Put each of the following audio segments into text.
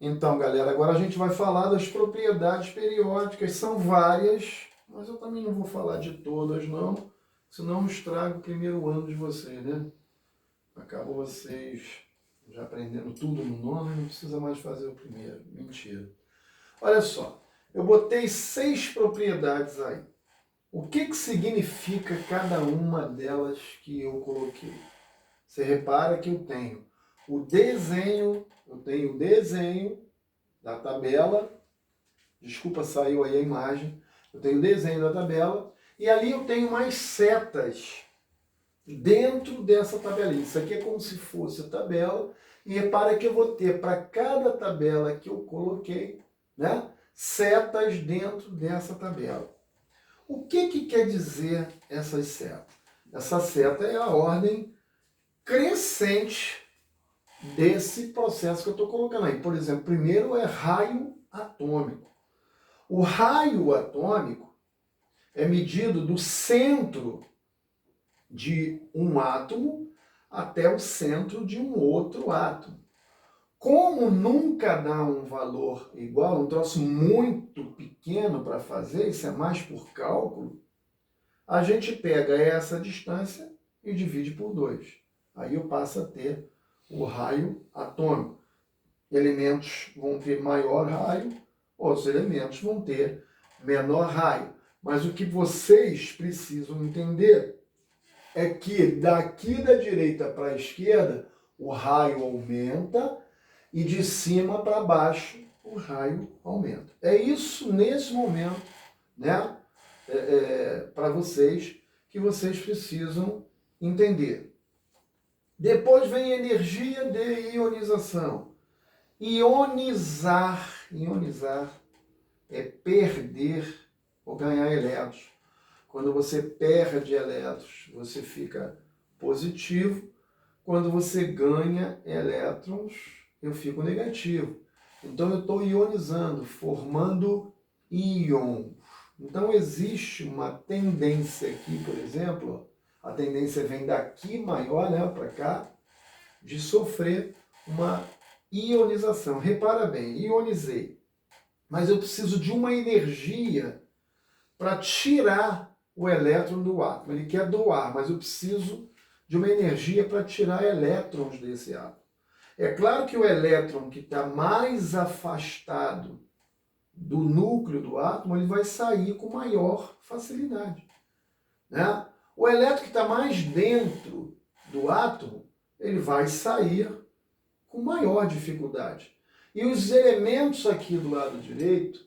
Então, galera, agora a gente vai falar das propriedades periódicas. São várias, mas eu também não vou falar de todas, não, senão eu estrago o primeiro ano de vocês, né? Acabam vocês já aprendendo tudo no nono e não precisa mais fazer o primeiro. Mentira. Olha só, eu botei 6 propriedades aí. O que significa cada uma delas que eu coloquei? Você repara que eu tenho o desenho da tabela, desculpa, saiu aí a imagem, eu tenho o desenho da tabela, e ali eu tenho mais setas dentro dessa tabelinha. Isso aqui é como se fosse a tabela, e repara que eu vou ter para cada tabela que eu coloquei, né, setas dentro dessa tabela. O que quer dizer essas setas? Essa seta é a ordem crescente desse processo que eu estou colocando aí. Por exemplo, primeiro é raio atômico. O raio atômico é medido do centro de um átomo até o centro de um outro átomo. Como nunca dá um valor igual, um troço muito pequeno para fazer, isso é mais por cálculo, a gente pega essa distância e divide por 2. Aí eu passo a ter o raio atômico. Elementos vão ter maior raio, outros elementos vão ter menor raio. Mas o que vocês precisam entender é que daqui da direita para a esquerda o raio aumenta e de cima para baixo o raio aumenta. É isso nesse momento, né? Para vocês que vocês precisam entender. Depois vem a energia de ionização. Ionizar é perder ou ganhar elétrons. Quando você perde elétrons, você fica positivo. Quando você ganha elétrons, eu fico negativo. Então eu estou ionizando, formando íons. Então existe uma tendência aqui, por exemplo, a tendência vem daqui maior, né, para cá, de sofrer uma ionização. Repara bem, ionizei, mas eu preciso de uma energia para tirar o elétron do átomo. Ele quer doar, mas eu preciso de uma energia para tirar elétrons desse átomo. É claro que o elétron que está mais afastado do núcleo do átomo, ele vai sair com maior facilidade, né? O elétron que está mais dentro do átomo, ele vai sair com maior dificuldade. E os elementos aqui do lado direito,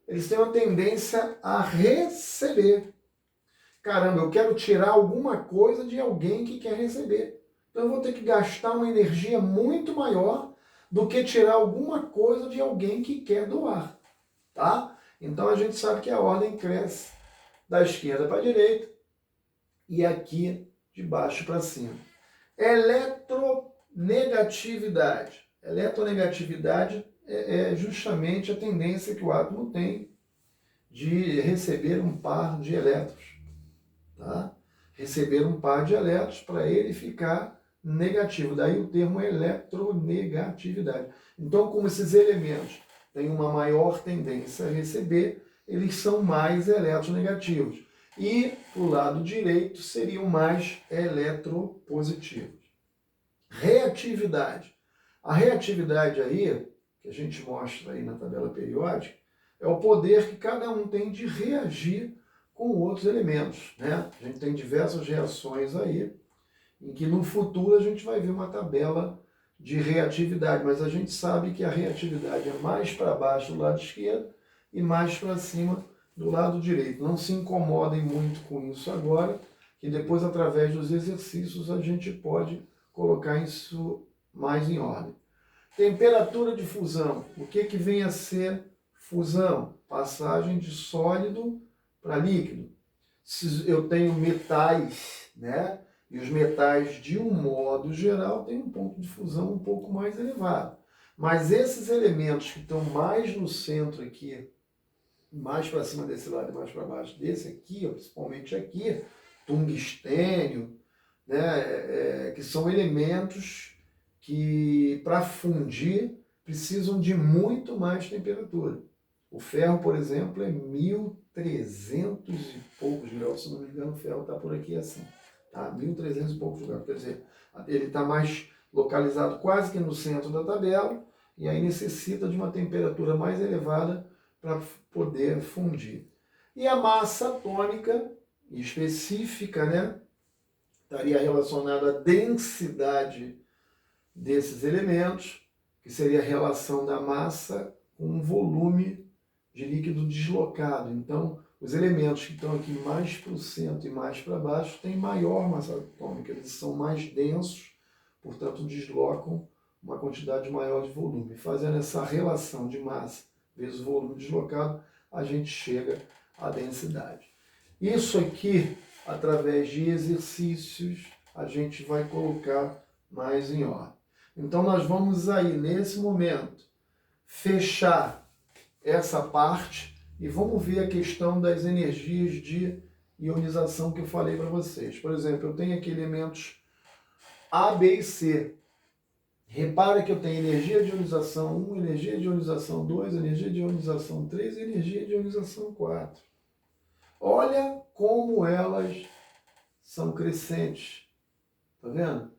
eles têm uma tendência a receber. Caramba, eu quero tirar alguma coisa de alguém que quer receber. Então eu vou ter que gastar uma energia muito maior do que tirar alguma coisa de alguém que quer doar, tá? Então a gente sabe que a ordem cresce da esquerda para a direita e aqui de baixo para cima. Eletronegatividade. Eletronegatividade é justamente a tendência que o átomo tem de receber um par de elétrons. Tá? Receber um par de elétrons para ele ficar negativo. Daí o termo eletronegatividade. Então, como esses elementos têm uma maior tendência a receber, eles são mais eletronegativos. E o lado direito seriam mais eletropositivos. Reatividade. A reatividade aí, que a gente mostra aí na tabela periódica, é o poder que cada um tem de reagir com outros elementos, né? A gente tem diversas reações aí, em que no futuro a gente vai ver uma tabela de reatividade, mas a gente sabe que a reatividade é mais para baixo do lado esquerdo e mais para cima do lado direito. Não se incomodem muito com isso agora, que depois, através dos exercícios, a gente pode colocar isso mais em ordem. Temperatura de fusão. O que vem a ser fusão? Passagem de sólido para líquido. Se eu tenho metais, né? E os metais, de um modo geral, têm um ponto de fusão um pouco mais elevado. Mas esses elementos que estão mais no centro aqui, mais para cima desse lado e mais para baixo desse aqui, principalmente aqui, tungstênio, né? Que são elementos que, para fundir, precisam de muito mais temperatura. O ferro, por exemplo, é 1.300 e poucos graus, se não me engano, o ferro está por aqui assim, tá? 1.300 e poucos graus, quer dizer, ele está mais localizado quase que no centro da tabela, e aí necessita de uma temperatura mais elevada para poder fundir. E a massa atômica específica, né, estaria relacionada à densidade desses elementos, que seria a relação da massa com o volume de líquido deslocado. Então, os elementos que estão aqui mais para o centro e mais para baixo têm maior massa atômica, eles são mais densos, portanto deslocam uma quantidade maior de volume. Fazendo essa relação de massa vezes volume deslocado, a gente chega à densidade. Isso aqui, através de exercícios, a gente vai colocar mais em ordem. Então nós vamos aí, nesse momento, fechar essa parte e vamos ver a questão das energias de ionização que eu falei para vocês. Por exemplo, eu tenho aqui elementos A, B e C. Repara que eu tenho energia de ionização 1, energia de ionização 2, energia de ionização 3 e energia de ionização 4. Olha como elas são crescentes. Tá vendo?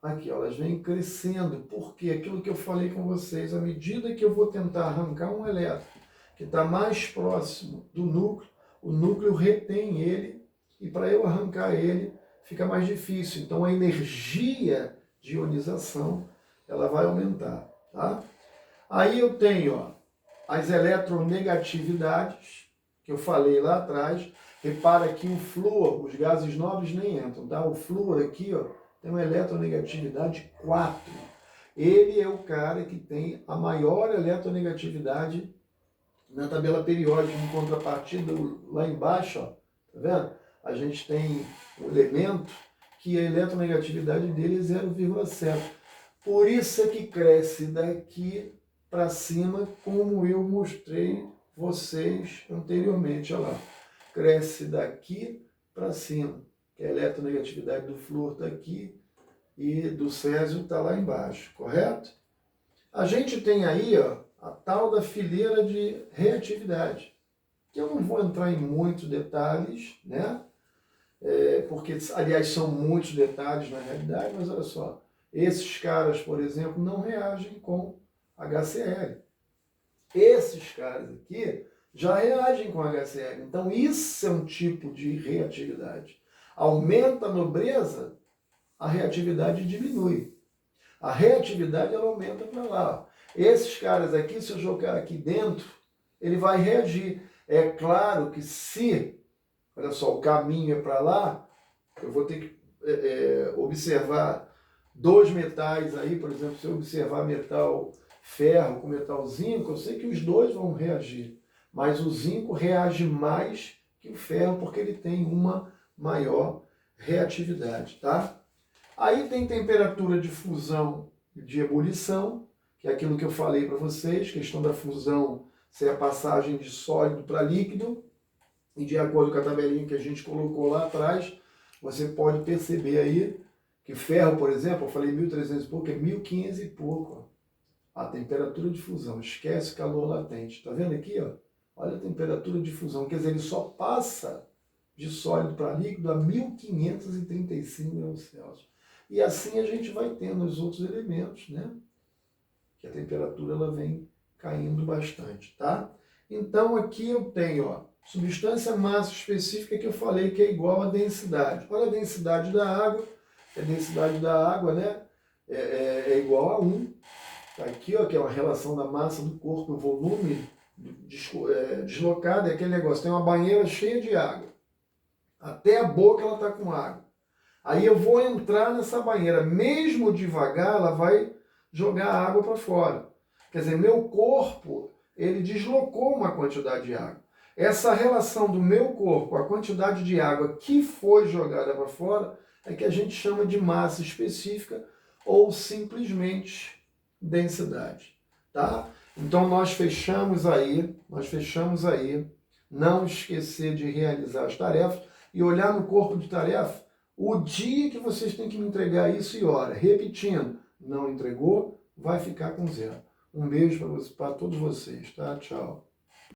Aqui, ó, elas vêm crescendo. Porque aquilo que eu falei com vocês, à medida que eu vou tentar arrancar um elétron que está mais próximo do núcleo, o núcleo retém ele e para eu arrancar ele fica mais difícil. Então a energia de ionização ela vai aumentar, tá? Aí eu tenho, ó, as eletronegatividades que eu falei lá atrás. Repara que o flúor, os gases nobres nem entram, tá? O flúor aqui, ó, tem uma eletronegatividade 4. Ele é o cara que tem a maior eletronegatividade na tabela periódica. Em contrapartida, lá embaixo, ó, tá vendo? A gente tem um elemento que a eletronegatividade dele é 0,7. Por isso é que cresce daqui para cima, como eu mostrei vocês anteriormente. Olha lá, cresce daqui para cima, que a eletronegatividade do flúor está aqui e do césio está lá embaixo, correto? A gente tem aí, ó, a tal da fileira de reatividade, que eu não vou entrar em muitos detalhes, né? Porque, aliás, são muitos detalhes na realidade, mas olha só, esses caras, por exemplo, não reagem com HCl. Esses caras aqui já reagem com HCl. Então, isso é um tipo de reatividade. Aumenta a nobreza, a reatividade diminui. A reatividade ela aumenta para lá. Esses caras aqui, se eu jogar aqui dentro, ele vai reagir. É claro que se, olha só, o caminho é para lá, eu vou ter que observar dois metais aí, por exemplo, se eu observar metal ferro com metal zinco, eu sei que os dois vão reagir. Mas o zinco reage mais que o ferro, porque ele tem uma maior reatividade, tá? Aí tem temperatura de fusão e de ebulição, que é aquilo que eu falei para vocês, questão da fusão ser a passagem de sólido para líquido, e de acordo com a tabelinha que a gente colocou lá atrás, você pode perceber aí que ferro, por exemplo, eu falei 1.300 e pouco, é 1.500 e pouco. Ó. A temperatura de fusão, esquece o calor latente. Tá vendo aqui? Ó? Olha a temperatura de fusão, quer dizer, ele só passa de sólido para líquido a 1.535 graus Celsius. E assim a gente vai tendo os outros elementos, né? Que a temperatura ela vem caindo bastante, tá? Então aqui eu tenho, ó, substância massa específica que eu falei que é igual à densidade. Olha a densidade da água, a densidade da água, né? É igual a 1. Tá aqui, ó, que é uma relação da massa do corpo, o volume deslocado, é aquele negócio, tem uma banheira cheia de água. Até a boca ela está com água. Aí eu vou entrar nessa banheira, mesmo devagar, ela vai jogar a água para fora. Quer dizer, meu corpo, ele deslocou uma quantidade de água. Essa relação do meu corpo com a quantidade de água que foi jogada para fora é que a gente chama de massa específica ou simplesmente densidade, tá? Então nós fechamos aí, não esquecer de realizar as tarefas e olhar no corpo de tarefa o dia que vocês têm que me entregar isso e hora. Repetindo, não entregou, vai ficar com 0. Um beijo para todos vocês, tá? Tchau.